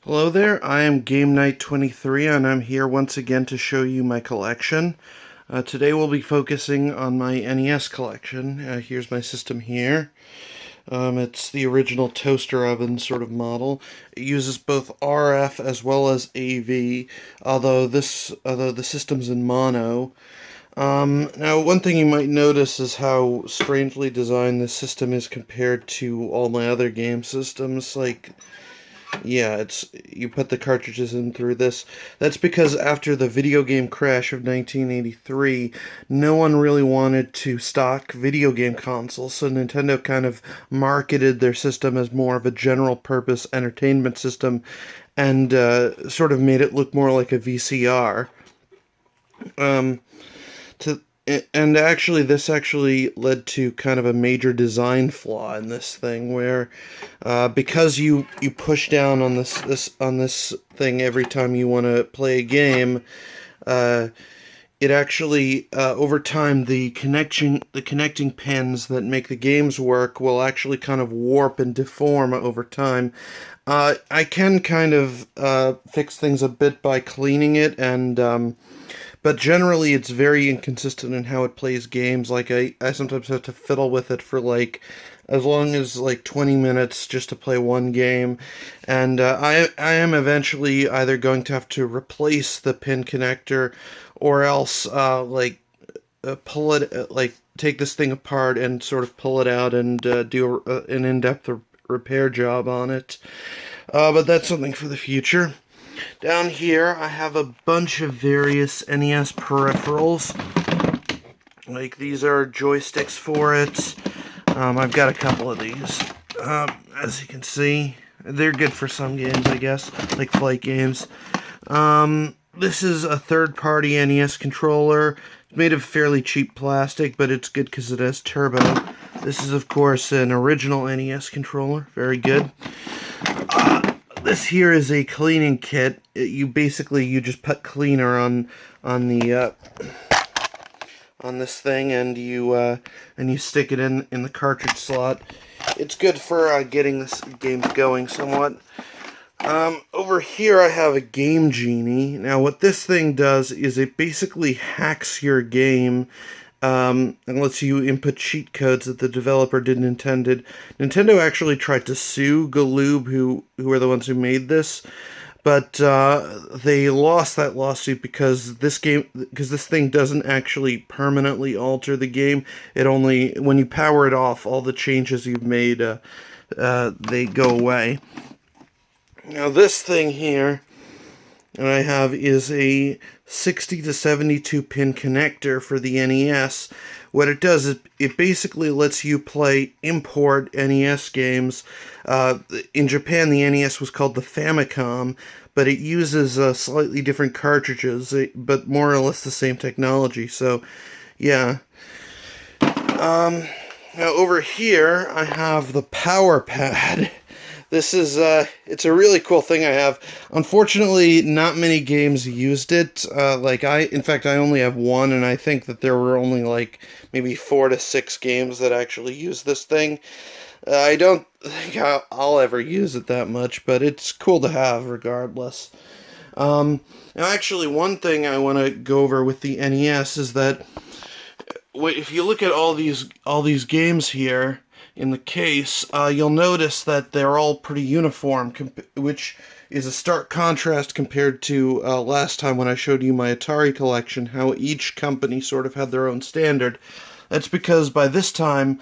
Hello there, I am Sriqui23 and I'm here once again to show you my collection. Today we'll be focusing on my NES collection. Here's my system here. It's the original toaster oven sort of model. It uses both RF as well as AV, although the system's in mono. Now, one thing you might notice is how strangely designed this system is compared to all my other game systems. Yeah, you put the cartridges in through this. That's because after the video game crash of 1983, no one really wanted to stock video game consoles, so Nintendo kind of marketed their system as more of a general purpose entertainment system and sort of made it look more like a VCR. Um, to and actually this actually led to kind of a major design flaw in this thing where because you push down on this thing every time you want to play a game, it actually over time the connecting pins that make the games work will actually kind of warp and deform over time. I can kind of fix things a bit by cleaning it, and but generally it's very inconsistent in how it plays games. Like I sometimes have to fiddle with it for like as long as like 20 minutes just to play one game, and I am eventually either going to have to replace the pin connector or else pull it like take this thing apart and sort of pull it out and do an in-depth repair job on it. But that's something for the future. Down here, I have a bunch of various NES peripherals. Like, these are joysticks for it. I've got a couple of these. As you can see, they're good for some games, I guess, like flight games. This is a third-party NES controller. It's made of fairly cheap plastic, but it's good because it has turbo. This is, of course, an original NES controller. Very good. This here is a cleaning kit. You just put cleaner on the on this thing, and you stick it in the cartridge slot. It's good for getting this game going somewhat. Over here I have a Game Genie. Now what this thing does is it basically hacks your game and lets you input cheat codes that the developer didn't intended. Nintendo actually tried to sue Galoob, who are the ones who made this, but they lost that lawsuit because this thing doesn't actually permanently alter the game. It only, when you power it off, all the changes you've made they go away. Now this thing here that I have is a 60 to 72 pin connector for the NES. What it does is it basically lets you play import NES games. In Japan, the NES was called the Famicom, but it uses slightly different cartridges, but more or less the same technology. So, yeah. Now over here, I have the power pad. This is, it's a really cool thing I have. Unfortunately, not many games used it. In fact, I only have one, and I think that there were only, like, maybe 4 to 6 games that actually use this thing. I don't think I'll ever use it that much, but it's cool to have regardless. Now, actually, one thing I want to go over with the NES is that if you look at all these games here in the case, you'll notice that they're all pretty uniform, which is a stark contrast compared to last time when I showed you my Atari collection, how each company sort of had their own standard. That's because by this time,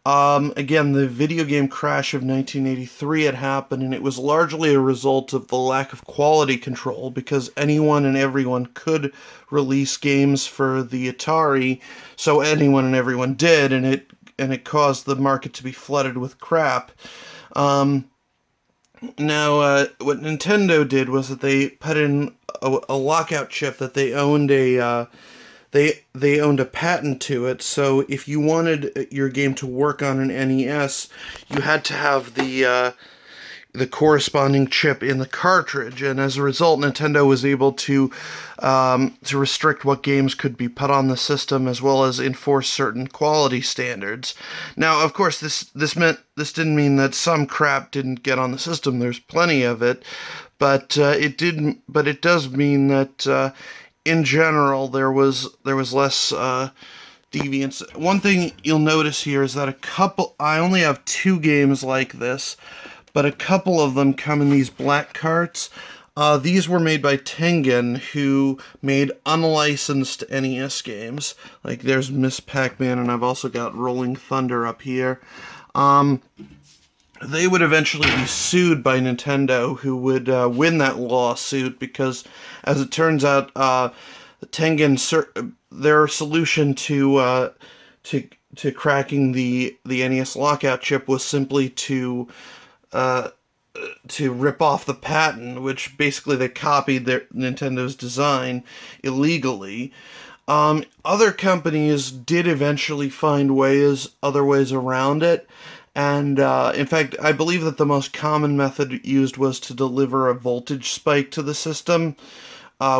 again, the video game crash of 1983 had happened, and it was largely a result of the lack of quality control, because anyone and everyone could release games for the Atari, so anyone and everyone did, and it caused the market to be flooded with crap. Now, what Nintendo did was that they put in a lockout chip that they owned they owned a patent to it. So if you wanted your game to work on an NES, you had to have the corresponding chip in the cartridge, and as a result, Nintendo was able to restrict what games could be put on the system, as well as enforce certain quality standards. Now, of course, this didn't mean that some crap didn't get on the system. There's plenty of it, but it didn't. But it does mean that in general there was less deviance. One thing you'll notice here is that I only have 2 games like this, but a couple of them come in these black carts. These were made by Tengen, who made unlicensed NES games. Like, there's Miss Pac-Man, and I've also got Rolling Thunder up here. They would eventually be sued by Nintendo, who would win that lawsuit, because, as it turns out, Tengen, their solution to cracking the NES lockout chip was simply to rip off the patent, which basically they copied Nintendo's design illegally. Other companies did eventually find other ways around it, and in fact, I believe that the most common method used was to deliver a voltage spike to the system,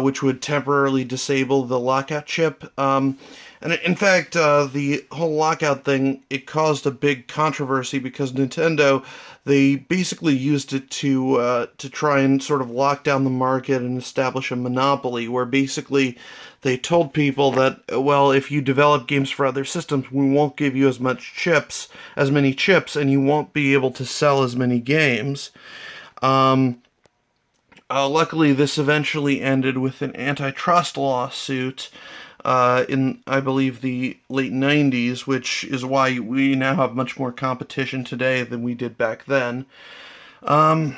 which would temporarily disable the lockout chip. And in fact, the whole lockout thing, it caused a big controversy because Nintendo, they basically used it to try and sort of lock down the market and establish a monopoly, where basically they told people that, well, if you develop games for other systems, we won't give you as many chips, and you won't be able to sell as many games. Luckily, this eventually ended with an antitrust lawsuit in, I believe, the late 90s, which is why we now have much more competition today than we did back then. Now,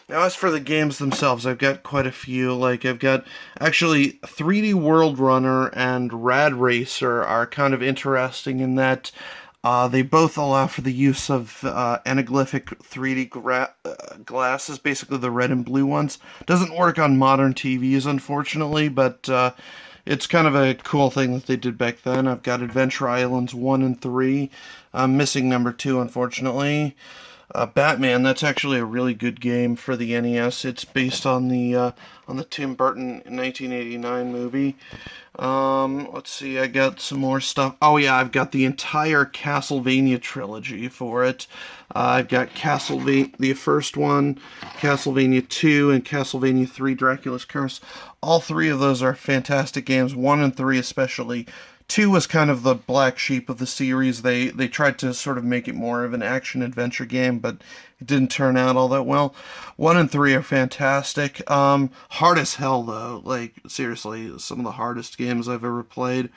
as for the games themselves, I've got quite a few. Like, I've got, actually, 3D World Runner and Rad Racer are kind of interesting in that they both allow for the use of anaglyphic 3D glasses, basically the red and blue ones. Doesn't work on modern TVs, unfortunately, but it's kind of a cool thing that they did back then. I've got Adventure Islands 1 and 3. I'm missing number 2, unfortunately. Batman, that's actually a really good game for the NES. It's based on the Tim Burton 1989 movie. Let's see, I got some more stuff. Oh yeah, I've got the entire Castlevania trilogy for it. I've got Castlevania, the first one, Castlevania 2, and Castlevania 3, Dracula's Curse. All 3 of those are fantastic games, 1 and 3 especially. 2 was kind of the black sheep of the series. They tried to sort of make it more of an action-adventure game, but it didn't turn out all that well. 1 and 3 are fantastic. Hard as hell, though. Like, seriously, some of the hardest games I've ever played.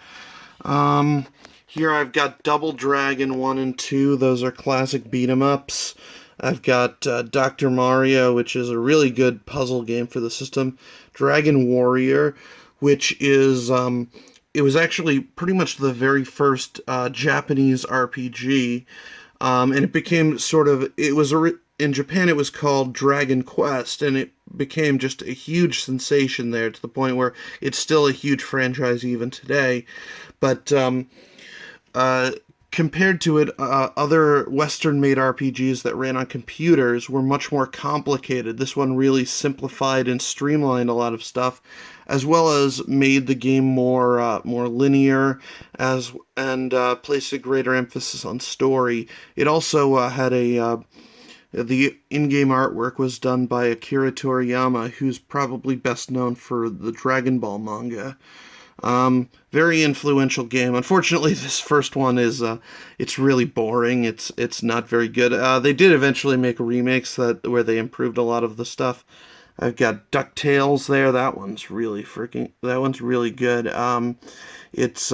Here I've got Double Dragon 1 and 2. Those are classic beat-em-ups. I've got Dr. Mario, which is a really good puzzle game for the system. Dragon Warrior, which is... it was actually pretty much the very first Japanese RPG, and it became sort of, in Japan it was called Dragon Quest, and it became just a huge sensation there, to the point where it's still a huge franchise even today. But compared to it, other Western-made RPGs that ran on computers were much more complicated. This one really simplified and streamlined a lot of stuff, as well as made the game more linear, and placed a greater emphasis on story. It also had the in-game artwork was done by Akira Toriyama, who's probably best known for the Dragon Ball manga. Very influential game. Unfortunately, this first one is, it's really boring. It's not very good. They did eventually make remakes where they improved a lot of the stuff. I've got DuckTales there. That one's really good. It's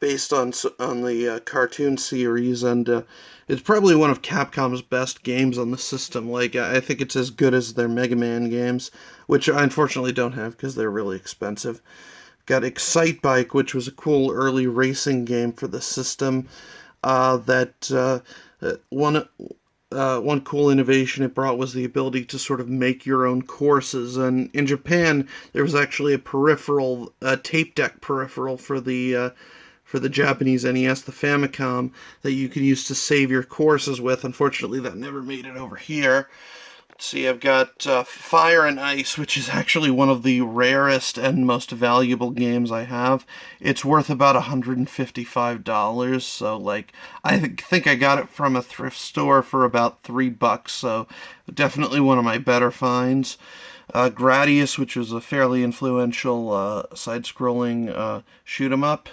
based on the cartoon series, and it's probably one of Capcom's best games on the system. Like, I think it's as good as their Mega Man games, which I unfortunately don't have because they're really expensive. Got Excite Bike, which was a cool early racing game for the system. One cool innovation it brought was the ability to sort of make your own courses. And in Japan, there was actually a tape deck peripheral for the for the Japanese NES, the Famicom, that you could use to save your courses with. Unfortunately, that never made it over here. See, I've got Fire and Ice, which is actually one of the rarest and most valuable games I have. It's worth about $155, so, like, I think I got it from a thrift store for about $3, so definitely one of my better finds. Gradius, which was a fairly influential side-scrolling shoot-'em-up.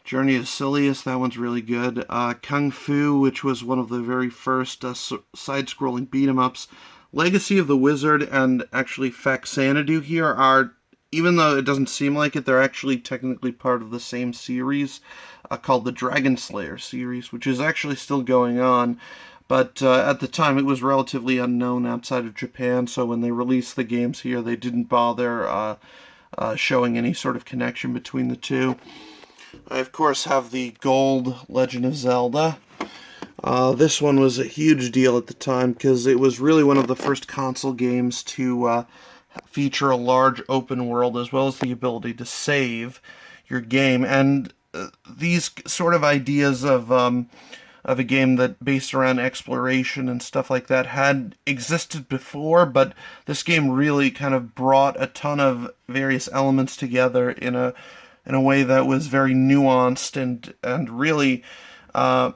Journey to Silius, that one's really good. Kung Fu, which was one of the very first side-scrolling beat-em-ups. Legacy of the Wizard and actually Faxanadu here are, even though it doesn't seem like it, they're actually technically part of the same series called the Dragon Slayer series, which is actually still going on. But at the time, it was relatively unknown outside of Japan, so when they released the games here, they didn't bother showing any sort of connection between the two. I, of course, have the gold Legend of Zelda. This one was a huge deal at the time because it was really one of the first console games to feature a large open world as well as the ability to save your game. And these sort of ideas of a game that based around exploration and stuff like that had existed before, but this game really kind of brought a ton of various elements together in a way that was very nuanced and really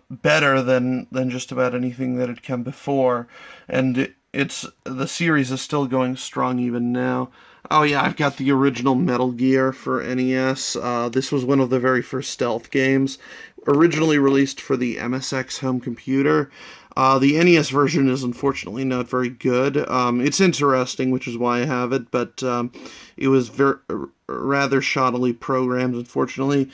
better than just about anything that had come before. And the series is still going strong even now. Oh yeah, I've got the original Metal Gear for NES. This was one of the very first stealth games, originally released for the MSX home computer. The NES version is unfortunately not very good. It's interesting, which is why I have it, but it was rather shoddily programmed, unfortunately.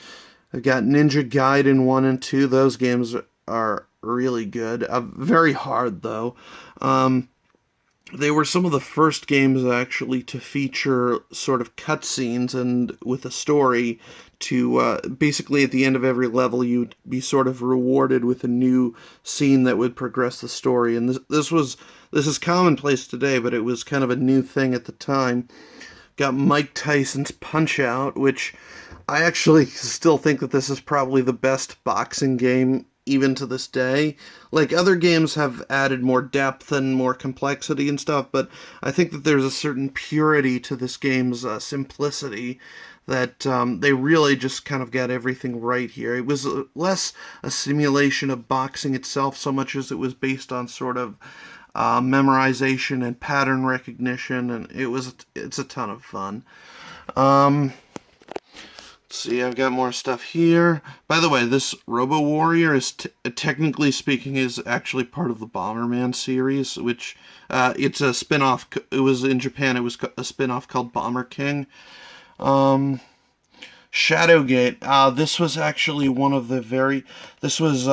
I've got Ninja Gaiden 1 and 2. Those games are really good. Very hard, though. They were some of the first games actually to feature sort of cutscenes and with a story to basically at the end of every level you'd be sort of rewarded with a new scene that would progress the story. And this is commonplace today, but it was kind of a new thing at the time. Got Mike Tyson's Punch-Out, which I actually still think that this is probably the best boxing game even to this day. Like, other games have added more depth and more complexity and stuff, but I think that there's a certain purity to this game's simplicity that they really just kind of got everything right here. It was less a simulation of boxing itself so much as it was based on sort of memorization and pattern recognition, and it's a ton of fun. Let's see, I've got more stuff here. By the way, this Robo Warrior is technically speaking is actually part of the Bomberman series, which it's a spin-off. It was in Japan. It was a spin-off called Bomber King. Shadowgate. This was actually one of the This was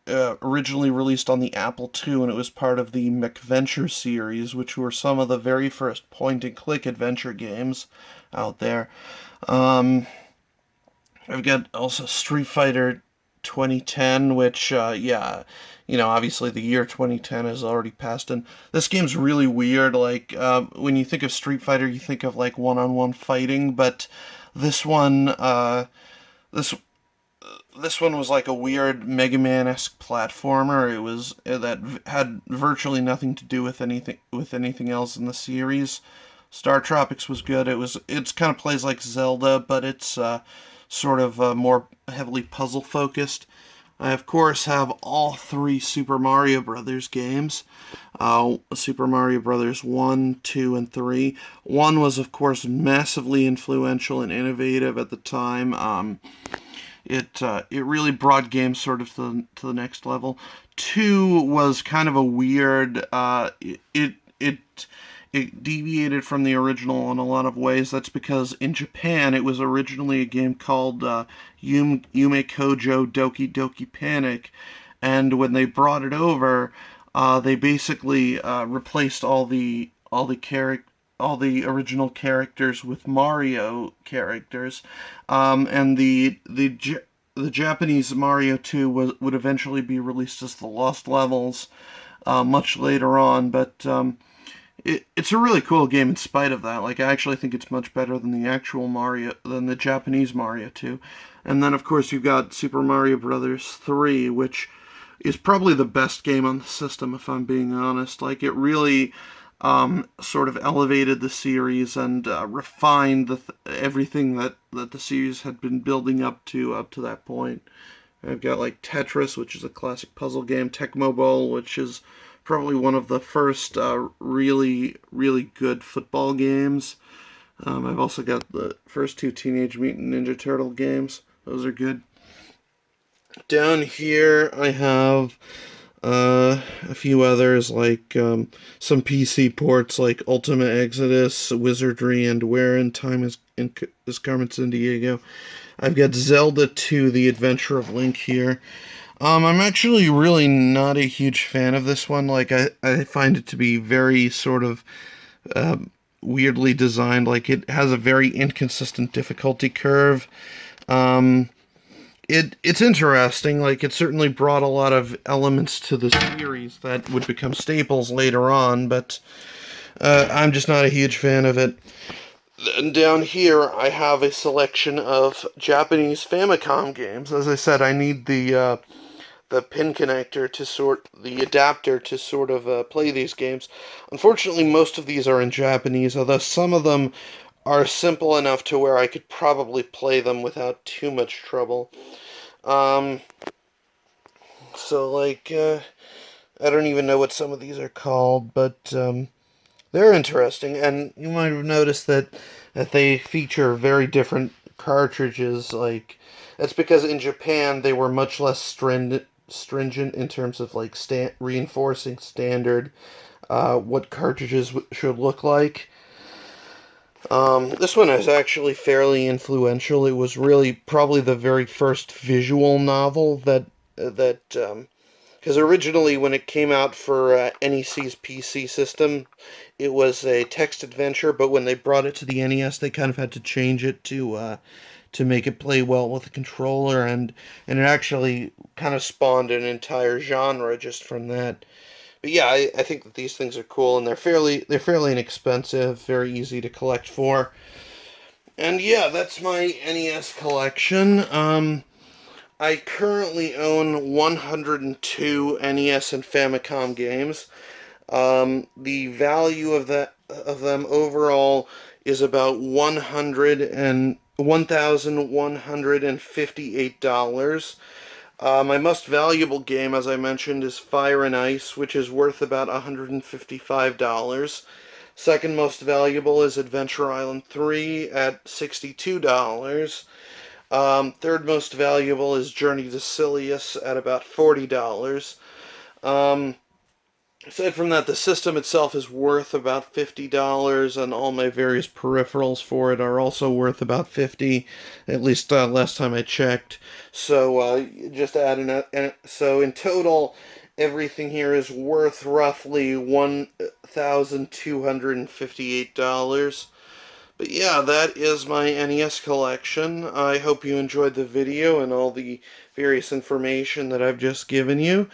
originally released on the Apple II, and it was part of the McVenture series, which were some of the very first point-and-click adventure games out there. I've got also Street Fighter 2010, which, obviously the year 2010 has already passed, and this game's really weird. Like, when you think of Street Fighter, you think of, like, one-on-one fighting, but this one, this one was like a weird Mega Man-esque platformer. That had virtually nothing to do with anything else in the series. Star Tropics was good. It's kind of plays like Zelda, but it's sort of more heavily puzzle focused. I of course have all three Super Mario Brothers games. Super Mario Brothers 1, 2, and 3. 1 was of course massively influential and innovative at the time. It really brought games sort of to the next level. 2 was kind of a weird. It deviated from the original in a lot of ways. That's because in Japan it was originally a game called Yume Kojo Doki Doki Panic, and when they brought it over, they basically replaced all the original characters with Mario characters, and the Japanese Mario 2 would eventually be released as the Lost Levels much later on, but it's a really cool game in spite of that. Like, I actually think it's much better than the Japanese Mario 2. And then, of course, you've got Super Mario Brothers 3, which is probably the best game on the system, if I'm being honest. Like, it really sort of elevated the series and refined everything that the series had been building up to that point. I've got like Tetris, which is a classic puzzle game, Tecmo Bowl, which is probably one of the first really good football games. I've also got the first two Teenage Mutant Ninja Turtle games. Those are good. Down here, I have a few others like some PC ports like Ultima Exodus, Wizardry, and Where in Time is Carmen Sandiego. I've got Zelda 2, The Adventure of Link here. I'm actually really not a huge fan of this one. Like, I find it to be very sort of weirdly designed. Like, it has a very inconsistent difficulty curve. Um, it's interesting. Like, it certainly brought a lot of elements to the series that would become staples later on, but I'm just not a huge fan of it. And down here, I have a selection of Japanese Famicom games. As I said, I need the pin connector the adapter to sort of play these games. Unfortunately, most of these are in Japanese, although some of them are simple enough to where I could probably play them without too much trouble. Um, so, like, I don't even know what some of these are called, but they're interesting, and you might have noticed that they feature very different cartridges. Like, that's because in Japan they were much less stringent in terms of like reinforcing standard what cartridges should look like. This one is actually fairly influential. It was really probably the very first visual novel that because originally when it came out for NEC's PC system, it was a text adventure, but when they brought it to the NES, they kind of had to change it to make it play well with a controller, and it actually kind of spawned an entire genre just from that. But yeah, I think that these things are cool, and they're fairly inexpensive, very easy to collect for. And yeah, that's my NES collection. I currently own 102 NES and Famicom games. The value of them overall is about $1,158. My most valuable game, as I mentioned, is Fire and Ice, which is worth about $155. Second most valuable is Adventure Island 3 at $62. Third most valuable is Journey to Silius at about $40. Um, Aside from that, the system itself is worth about $50, and all my various peripherals for it are also worth about $50, at least last time I checked. So just add so in total, everything here is worth roughly $1,258. But yeah, that is my NES collection. I hope you enjoyed the video and all the various information that I've just given you.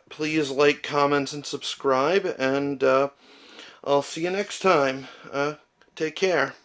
Please like, comment, and subscribe, and I'll see you next time. Take care.